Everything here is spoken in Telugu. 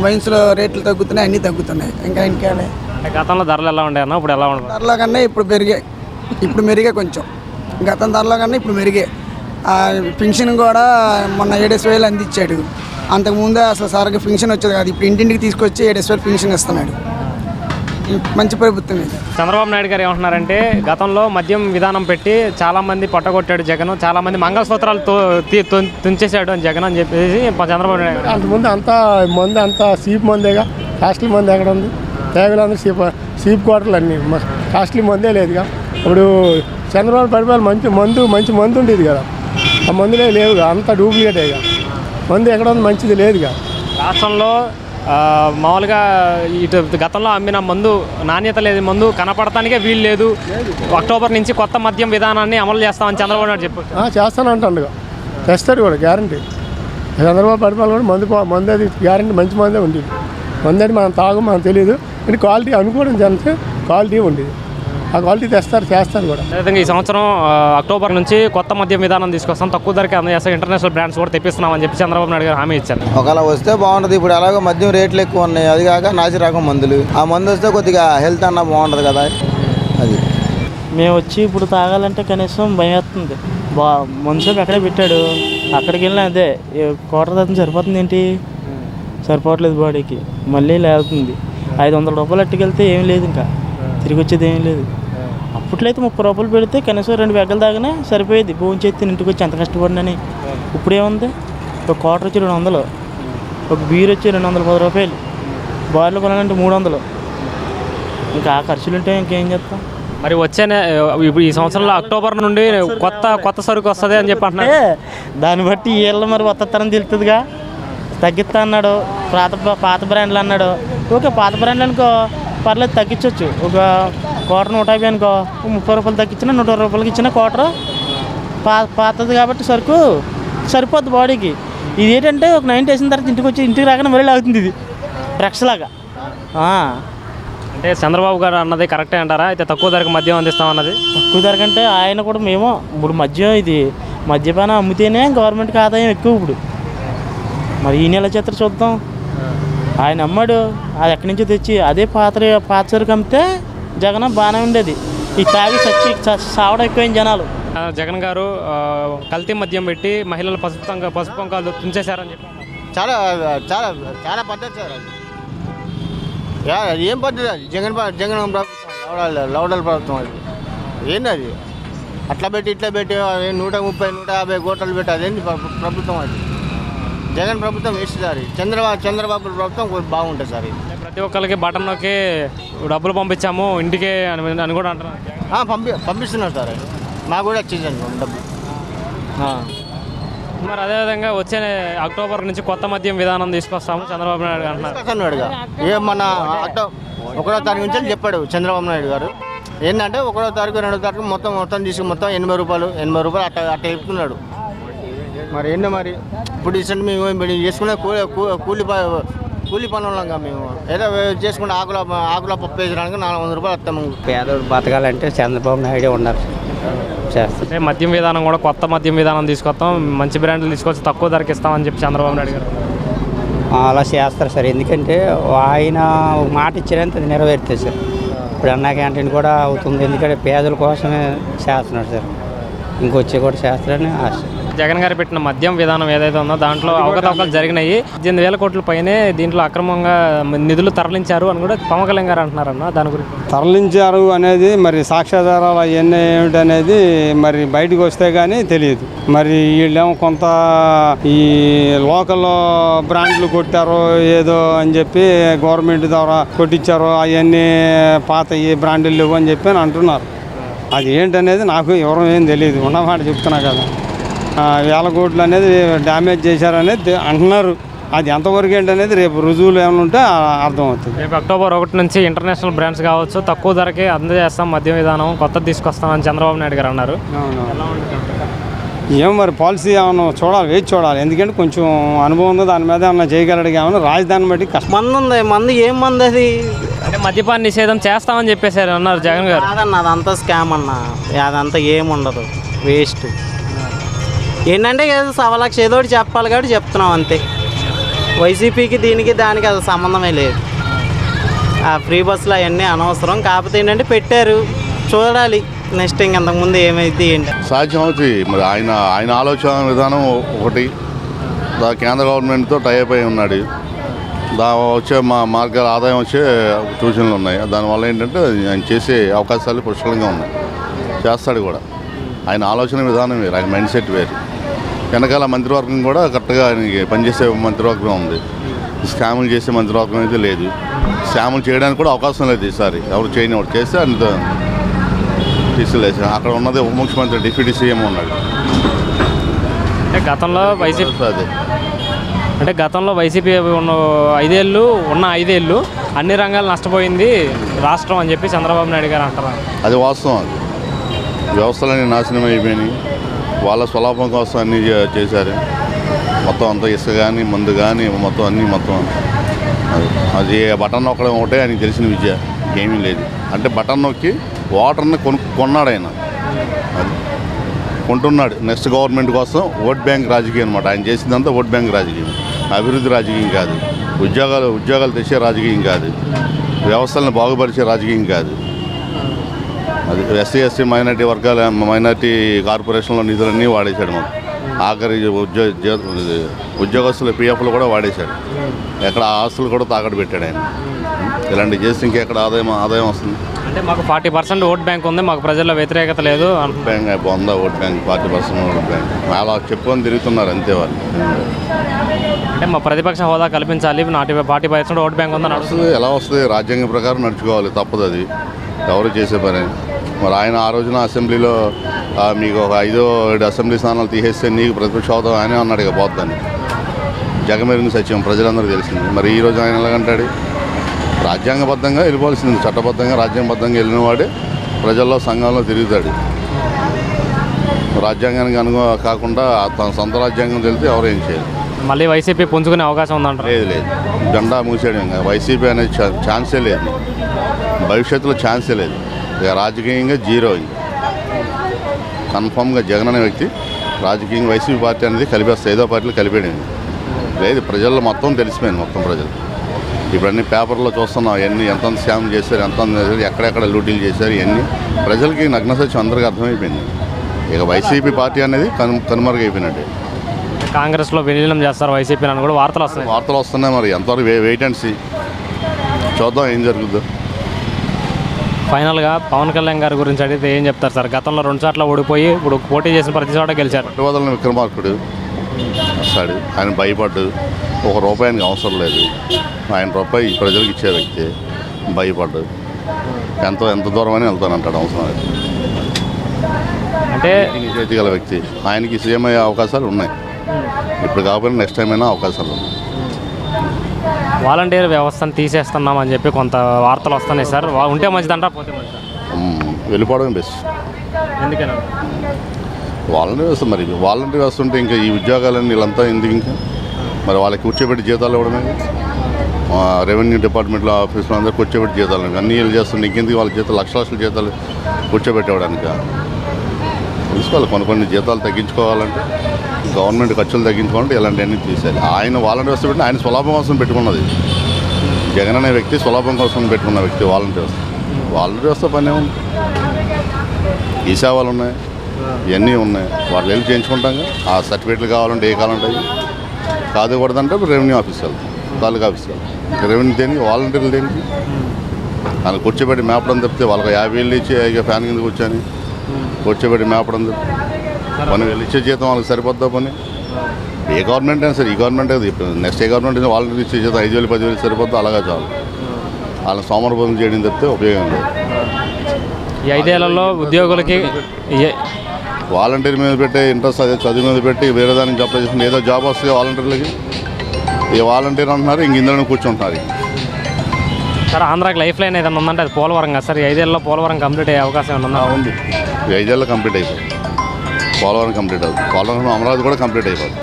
వైన్స్లో రేట్లు తగ్గుతున్నాయి, అన్నీ తగ్గుతున్నాయి. ఇంకా గతంలో ధరలు ఎలా ఉండే అన్న, ఇప్పుడు ఎలా ఉన్నాయి? ధరలో కన్నా ఇప్పుడు పెరిగాయి. ఇప్పుడు మెరిగే కొంచెం, గతం ధరలో కన్నా ఇప్పుడు మెరిగే. పెన్షన్ కూడా మొన్న 7,000 అందించాడు. అంతకుముందే అసలు సరిగ్గా పెన్షన్ వచ్చేది కాదు. ఇప్పుడు ఇంటింటికి తీసుకొచ్చి 7,000 పెన్షన్ ఇస్తున్నాడు. మంచి ప్రభుత్వం ఇది. చంద్రబాబు నాయుడు గారు ఏమంటున్నారంటే, గతంలో మద్యం విధానం పెట్టి చాలామంది పట్టగొట్టాడు జగన్, చాలామంది మంగళసూత్రాలు తుంచేశాడు అని జగన్ అని చెప్పేసి చంద్రబాబు నాయుడు గారు. అంతకుముందు అంతా సీప్ మందేగా, కాస్ట్లీ మంది ఎక్కడ ఉంది? తేగలందరూ సీప్ క్వార్టర్లు అన్నీ కాస్ట్లీ మందే లేదుగా. ఇప్పుడు చంద్రబాబు పరిపాలన మంచి మందు ఉండేది కదా, ఆ మందులే లేవుగా, అంతా డూప్లికేటేగా. మందు ఎక్కడ ఉంది? మంచిది లేదుగా. రాష్ట్రంలో మామూలుగా ఇటు గతంలో అమ్మిన మందు నాణ్యత లేదు, మందు కనపడటానికే వీలు లేదు. అక్టోబర్ నుంచి కొత్త మద్యం విధానాన్ని అమలు చేస్తామని చంద్రబాబు నాయుడు చెప్పారు. చేస్తానంటాడుగా, తెస్తాడు కూడా గ్యారంటీ. చంద్రబాబు పరిపాలన కూడా మందు అది గ్యారంటీ మంచి మందే ఉండేది. మందు అది మనం మనకు తెలియదు, కానీ క్వాలిటీ అనుకోవడం జరిగితే క్వాలిటీ ఉండేది. ఆ క్వాలిటీ చేస్తారు కూడా. అదేవిధంగా ఈ సంవత్సరం అక్టోబర్ నుంచి కొత్త మద్యం విధానం తీసుకొస్తాం, తక్కువ ధరకే అందజేస్తాం, ఇంటర్నేషనల్ బ్రాండ్స్ కూడా తెప్పిస్తున్నామని చెప్పి చంద్రబాబు నాయుడు గారు హామీ ఇచ్చారు. ఒకవేళ వస్తే బాగుంటుంది. ఇప్పుడు ఎలాగో మద్యం రేట్లు ఎక్కువ ఉన్నాయి, అది కాక నాసి రకం మందులు. ఆ మందు వస్తే కొద్దిగా హెల్త్ అన్నా బాగుంటుంది కదా. అది మేము వచ్చి ఇప్పుడు తాగాలంటే కనీసం భయం వేస్తుంది. మనుషులకు అక్కడే పెట్టాడు, అక్కడికి వెళ్ళినా అదే క్వార్టర్ దాకా సరిపోతుంది ఏంటి? సరిపోవట్లేదు బాడీకి. మళ్ళీ లేవుతుంది. 500 రూపాయలు అట్టుకెళ్తే ఏం లేదు, ఇంకా తిరిగి వచ్చేది ఏం లేదు. అప్పట్లో అయితే 30 రూపాయలు పెడితే కనీసం 2 పెగ్గలు దాగానే సరిపోయేది. భోజనం చేస్తే ఇంటికి వచ్చి ఎంత కష్టపడినని. ఇప్పుడు ఏముంది? ఒక క్వార్టర్ వచ్చి 200, ఒక బీర్ వచ్చి 210 రూపాయలు, బార్లు కొనాలంటే 300. ఇంకా ఆ ఖర్చులు ఉంటే ఇంకేం చేస్తాం? మరి ఇప్పుడు ఈ సంవత్సరంలో అక్టోబర్ నుండి కొత్త సరుకు వస్తుంది అని చెప్పి అంటున్నారు. దాన్ని బట్టి వీళ్ళు మరి కొత్తతనం తెలుస్తుందిగా. తగ్గిస్తా అన్నాడు, పాత బ్రాండ్లు అన్నాడు. ఓకే, పాత బ్రాండ్లు అనుకో పర్లేదు, తగ్గించవచ్చు. ఒక క్వార్టర్ 150 అనుకో, 30 రూపాయలు తగ్గించినా 120 రూపాయలకి ఇచ్చిన క్వార్టర్ పాతది కాబట్టి సరుకు సరిపోద్ది బాడీకి. ఇది ఏంటంటే ఒక 90 వేసిన తర్వాత ఇంటికి రాగానే మళ్ళీ అవుతుంది. ఇది డ్రగ్స్ లాగా. అంటే చంద్రబాబు గారు అన్నది కరెక్టే అంటారా? అయితే తక్కువ ధరకు మద్యం అందిస్తాం అన్నది. తక్కువ ధర కంటే ఆయన కూడా మేము ఇప్పుడు మద్యపానం అమ్మితేనే గవర్నమెంట్కి ఆదాయం ఎక్కువ. ఇప్పుడు మరి ఈ నెల చిత్ర చూద్దాం. ఆయన అమ్మాడు, అది ఎక్కడి నుంచో తెచ్చి అదే పాత సరుకు అమ్మితే జగన్ బాగానే ఉండేది. ఈ తాగి సావడం ఎక్కువైన జనాలు. జగన్ గారు కల్తీ మద్యం పెట్టి మహిళలు పసుపు పొంకాలు తుంచేశారని చెప్పి చాలా చాలా చాలా పద్ధతి సార్. అది ఏం పద్ధతి? అది జగన్ ప్రభుత్వం, లౌడల్ ప్రభుత్వం. అది ఏంది? అది అట్లా పెట్టి ఇట్లా పెట్టి 130, 150 కోట్లు పెట్టి అదేంటి ప్రభుత్వం? అది జగన్ ప్రభుత్వం వేస్ట్ సార్. చంద్రబాబు ప్రభుత్వం బాగుంటుంది సార్. ప్రతి ఒక్కరికి బటన్ నొక్కి డబ్బులు పంపించాము ఇంటికే అని కూడా అంటున్నారు. పంపిస్తున్నారు సార్. మాకు కూడా వచ్చేసాను డబ్బులు. మరి అదేవిధంగా వచ్చే అక్టోబర్ నుంచి కొత్త మద్యం విధానం తీసుకొస్తాము చంద్రబాబు నాయుడు అంటున్నారు. ఏమన్నా 1వ తారీఖు నుంచి చెప్పాడు చంద్రబాబు నాయుడు గారు. ఏంటంటే 1వ తారీఖు 2వ తారీఖు మొత్తం తీసుకుని మొత్తం 80 రూపాయలు అట్లా చెప్తున్నాడు. మరి ఏంటో మరి ఇప్పుడు ఇసంటే మేము చేసుకునే కూలి పనులంగా మేము ఏదో చేసుకుంటే ఆకుల పప్పు వేసడానికి 400 రూపాయలు వస్తాము. పేదోడు బతకాలంటే చంద్రబాబు నాయుడే ఉన్నారు. అంటే మద్యం విధానం కూడా కొత్త మద్యం విధానం తీసుకొస్తాం, మంచి బ్రాండ్లు తీసుకొచ్చి తక్కువ ధరకి ఇస్తామని చెప్పి చంద్రబాబు నాయుడు గారు అలా చేస్తారు సార్. ఎందుకంటే ఆయన మాట ఇచ్చారంటే అది నెరవేరుతుంది సార్. ఇప్పుడు అన్నా క్యాంటీన్ కూడా అవుతుంది, ఎందుకంటే పేదల కోసమే చేస్తున్నాడు సార్. ఇంకొచ్చి కూడా చేస్తారని ఆశ. జగన్ గారు పెట్టిన మద్యం విధానం ఏదైతే ఉందో దాంట్లో అవకతవకలు జరిగినాయి. 18,000 కోట్ల పైనే దీంట్లో అక్రమంగా నిధులు తరలించారు అని కూడా పవన్ కళ్యాణ్ గారు అంటున్నారన్న. దాని గురించి తరలించారు అనేది మరి సాక్ష్యాధారాలు అవన్నీ ఏమిటనేది మరి బయటకు వస్తే కానీ తెలియదు. మరి వీళ్ళేమో కొంత ఈ లోకల్ బ్రాండ్లు కొట్టారో ఏదో అని చెప్పి గవర్నమెంట్ ద్వారా కొట్టించారో అవన్నీ పాత ఈ బ్రాండ్లు లేవు అని చెప్పి అంటున్నారు. అది ఏంటనేది నాకు ఎవరో ఏం తెలియదు, ఉన్నమాట చెప్తున్నా కదా. 1,000 కోట్లు అనేది డ్యామేజ్ చేశారనేది అంటున్నారు. అది ఎంతవరకు ఏంటనేది రేపు రుజువులు ఏమైనా ఉంటే అర్థమవుతుంది. రేపు అక్టోబర్ 1 నుంచి ఇంటర్నేషనల్ బ్రాండ్స్ కావచ్చు తక్కువ ధరకే అందజేస్తాం మద్యం విధానం కొత్తది తీసుకొస్తామని చంద్రబాబు నాయుడు గారు అన్నారు. ఏమో మరి పాలసీ ఏమన్నా చూడాలి, వేచి చూడాలి. ఎందుకంటే కొంచెం అనుభవం ఉంది, దాని మీద ఏమన్నా చేయగలడు. ఏమన్నా రాజధాని బట్టి కష్టం. మందు ఉంది, మందు ఏం మంది అది? అంటే మద్యపాన నిషేధం చేస్తామని చెప్పేశారు అన్నారు జగన్ గారు. అదన్న అదంతా స్కామ్ అన్న, అదంతా ఏముండదు, వేస్ట్. ఏంటంటే 1,00,000 ఏదో ఒకటి చెప్పాలి కాబట్టి చెప్తున్నాం అంతే. వైసీపీకి దీనికి దానికి అది సంబంధమే లేదు. ఆ ఫ్రీ బస్సులు అవన్నీ అనవసరం. కాకపోతే ఏంటంటే పెట్టారు, చూడాలి నెక్స్ట్ ఇంకంతకుముందు ఏమైంది ఏంటి. సాధ్యం అవుతుంది. మరి ఆయన ఆలోచన విధానం ఒకటి, కేంద్ర గవర్నమెంట్తో టైప్ అయి ఉన్నాడు. వచ్చే మార్గాల ఆదాయం వచ్చే సూచనలు ఉన్నాయి. దానివల్ల ఏంటంటే ఆయన చేసే అవకాశాలు పుష్కలంగా ఉన్నాయి. చేస్తాడు కూడా. ఆయన ఆలోచన విధానం వేరు, ఆయన మైండ్ సెట్ వేరు. వెనకాల మంత్రివర్గం కూడా కరెక్ట్గా ఆయనకి పనిచేసే మంత్రివర్గం ఉంది. స్కాములు చేసే మంత్రివర్గం అయితే లేదు. స్కాములు చేయడానికి కూడా అవకాశం లేదు ఈసారి. ఎవరు చేయని వాడు చేస్తే ఆయన తీసుకెళ్ళేసి అక్కడ ఉన్నది ఉప ముఖ్యమంత్రి డిప్యూటీ సీఎం ఉన్నాడు. అంటే గతంలో వైసీపీ అదే అంటే గతంలో వైసీపీ ఉన్న 5 ఏళ్ళు అన్ని రంగాలు నష్టపోయింది రాష్ట్రం అని చెప్పి చంద్రబాబు నాయుడు గారు అంటారు. అది వాస్తవం. అది వ్యవస్థలన్నీ నాశనం అయిపోయినాయి. వాళ్ళ స్వలాభం కోసం అన్నీ చేశారు. మొత్తం అంతా ఇసుక కానీ మందు కానీ మొత్తం అది బటన్ నొక్కడం ఒకటే ఆయనకి తెలిసిన విద్య, ఏమీ లేదు. అంటే బటన్ నొక్కి వాటర్ని కొన్నాడు ఆయన. అది కొంటున్నాడు నెక్స్ట్ గవర్నమెంట్ కోసం. ఓట్ బ్యాంక్ రాజకీయం అనమాట. ఆయన చేసిందంతా ఓట్ బ్యాంక్ రాజకీయం, అభివృద్ధి రాజకీయం కాదు. ఉద్యోగాలు తెచ్చే రాజకీయం కాదు. వ్యవస్థలను బాగుపరిచే రాజకీయం కాదు. అది ఎస్సీ మైనార్టీ కార్పొరేషన్లో నిధులన్నీ వాడేశాడు. మనం ఆఖరి ఉద్యోగస్తుల పిఎఫ్లు కూడా వాడేశాడు. ఎక్కడ ఆస్తులు కూడా తాకట్టు పెట్టాడు ఆయన. ఇలాంటి చేస్తే ఇంకెక్కడ ఆదాయం వస్తుంది. అంటే మాకు 40% ఓట్ బ్యాంక్ ఉంది, మాకు ప్రజల్లో వ్యతిరేకత లేదు. బ్యాంక్ బాగుందా? ఓట్ బ్యాంక్ 40% ఓట్ బ్యాంక్ అలా చెప్పుకొని తిరుగుతున్నారు అంతే వాళ్ళు. అంటే మా ప్రతిపక్ష హోదా కల్పించాలి, 40% ఓట్ బ్యాంక్ ఉందని వస్తుంది. ఎలా వస్తుంది? రాజ్యాంగం ప్రకారం నడుచుకోవాలి, తప్పదు. అది ఎవరు చేసే పని. మరి ఆయన ఆ రోజున అసెంబ్లీలో మీకు ఒక 5-7 అసెంబ్లీ స్థానాలు తీసేస్తే నీకు ప్రతిపక్ష హోదా ఆయనే అన్నాడు ఇక పోద్దని. జగమెరిగిన సత్యం ప్రజలందరూ తెలిసింది. మరి ఈరోజు ఆయన ఎలాగంటాడు? రాజ్యాంగబద్ధంగా వెళ్ళిపోవాల్సింది, చట్టబద్ధంగా రాజ్యాంగబద్ధంగా వెళ్ళిన వాడే ప్రజల్లో సంఘంలో తిరుగుతాడు. రాజ్యాంగానికి కాకుండా తన సొంత రాజ్యాంగం తెలిస్తే ఎవరు ఏం చేయాలి. మళ్ళీ వైసీపీ పుంజుకునే అవకాశం ఉందంటారు? లేదు. జెండా మూసేయడం వైసీపీ అనేది ఛాన్సే లేదు. భవిష్యత్తులో ఛాన్సే లేదు. ఇక రాజకీయంగా జీరో. కన్ఫామ్గా జగన్ అనే వ్యక్తి రాజకీయంగా వైసీపీ పార్టీ అనేది కలిపేస్తే ఏదో పార్టీలు కలిపేయడం లేదు. ప్రజల్లో మొత్తం తెలిసిపోయింది. మొత్తం ప్రజలు ఇప్పుడు అన్ని పేపర్లో చూస్తున్నాం. ఎంత స్కామ్ చేశారు, ఎక్కడెక్కడ లూటీలు చేశారు, ఇవన్నీ ప్రజలకి నగ్న సత్యం అందరికీ అర్థమైపోయింది. ఇక వైసీపీ పార్టీ అనేది కనుమరుగైపోయినట్టు. కాంగ్రెస్లో విలీనం చేస్తారు వైసీపీ అని కూడా వార్తలు వస్తున్నాయి. మరి ఎంతవరకు వెయిట్ అండ్ సీ, చూద్దాం ఏం జరుగుతుందో. ఫైనల్గా పవన్ కళ్యాణ్ గారి గురించి అడిగితే ఏం చెప్తారు సార్? గతంలో 2 చోట్ల ఓడిపోయి ఇప్పుడు పోటీ చేసిన ప్రతి చోట గెలిచారు. పట్టువదలని విక్రమార్కుడు వస్తాడు. ఆయన భయపడ్డు, ₹1 ఆయనకి అవసరం లేదు. ఆయన రూపాయి ప్రజలకు ఇచ్చే వ్యక్తి. భయపడ్డు ఎంత దూరమని వెళ్తానంటాడు అవసరం లేదు. అంటే చేతి గల వ్యక్తి. ఆయనకి సీఎం అయ్యే అవకాశాలు ఉన్నాయి. ఇప్పుడు కాకపోయినా నెక్స్ట్ టైం అయినా అవకాశాలు ఉన్నాయి. వాలంటీర్ వ్యవస్థను తీసేస్తున్నామని చెప్పి కొంత వార్తలు వస్తున్నాయి సార్. ఉంటే మంచిదంటారా, పోతే మంచిదా? వెళ్ళిపోవడమే బెస్ట్. ఎందుకైనా వాలంటీర్ వ్యవస్థ, మరి వాలంటీర్ వ్యవస్థ ఉంటే ఇంకా ఈ ఉద్యోగాలన్నీ వీళ్ళంతా ఎందుకు? ఇంకా మరి వాళ్ళకి కూర్చోబెట్టి జీతాలు ఇవ్వడమే. రెవెన్యూ డిపార్ట్మెంట్లో ఆఫీస్లో అందరూ కూర్చోబెట్టి జీతాలు అన్నీ వీళ్ళు చేస్తుంటే ఇంకెందుకు వాళ్ళ జీతాలు లక్షల జీతాలు కూర్చోబెట్టేవడానికి? తీసుకోవాలి. కొన్ని జీతాలు తగ్గించుకోవాలంటే, గవర్నమెంట్ ఖర్చులు తగ్గించుకోవాలంటే ఇలాంటివన్నీ తీసేయాలి. ఆయన వాలంటీర్ వ్యవస్థ పెట్టి ఆయన స్వలాభం కోసం పెట్టుకున్నది. జగన్ అనే వ్యక్తి స్వలాభం కోసం పెట్టుకున్న వ్యక్తి వాలంటీర్ వ్యవస్థ. వాలంటీర్ వ్యవస్థ పని ఏముంది? ఈ సేవలు ఉన్నాయి, ఇవన్నీ ఉన్నాయి. వాళ్ళు వెళ్ళి చేయించుకుంటాం. ఆ సర్టిఫికేట్లు కావాలంటే ఏ కావాలంటే కాదుకూడదంటే రెవెన్యూ ఆఫీస్కి వెళ్తాం, తాలూకా ఆఫీస్కి వెళ్తాం. రెవెన్యూ దేనికి? వాలంటీర్లు దేనికి? ఆయన కూర్చోబెట్టి మేపడం తప్పితే వాళ్ళకి 50,000 ఇచ్చి ఇక ఫ్యాన్ కింద కూర్చొని కూర్చోబెట్టి మేపడం తప్పితే పని వీళ్ళు ఇచ్చే జీతం వాళ్ళకి సరిపోద్దా? పని ఏ గవర్నమెంట్ అయినా సరే, ఈ గవర్నమెంట్ అది నెక్స్ట్ ఏ గవర్నమెంట్ అయినా వాళ్ళకి ఇచ్చే జీతం 5,000 10,000 సరిపోద్దా? అలాగా చాలు. వాళ్ళని సోమరబోధం చేయడం తప్పితే ఉపయోగం లేదు. ఈ 5 ఏళ్లలో ఉద్యోగులకి వాలంటీర్ మీద పెట్టే ఇంట్రెస్ట్, అదే చదువు మీద పెట్టి వేరే దానికి అప్లై చేసుకుంటే ఏదో జాబ్ వస్తుంది వాలంటీర్లకి. ఏ వాలంటీర్ అంటున్నారు, ఇంక ఇందులో కూర్చుంటున్నారు. సార్ ఆంధ్రాకి లైఫ్ లైన్ ఏదైనా ఉందంటే అది పోలవరం కదా సార్? 5 ఏళ్ళలో పోలవరం కంప్లీట్ అయ్యే అవకాశం ఏమన్నా ఉంది. 5 ఏళ్ళు కంప్లీట్ అయిపోతుంది. పోలవరం కంప్లీట్ అవుతుంది. పోలవరం అమరావతి కూడా కంప్లీట్ అయిపోతుంది.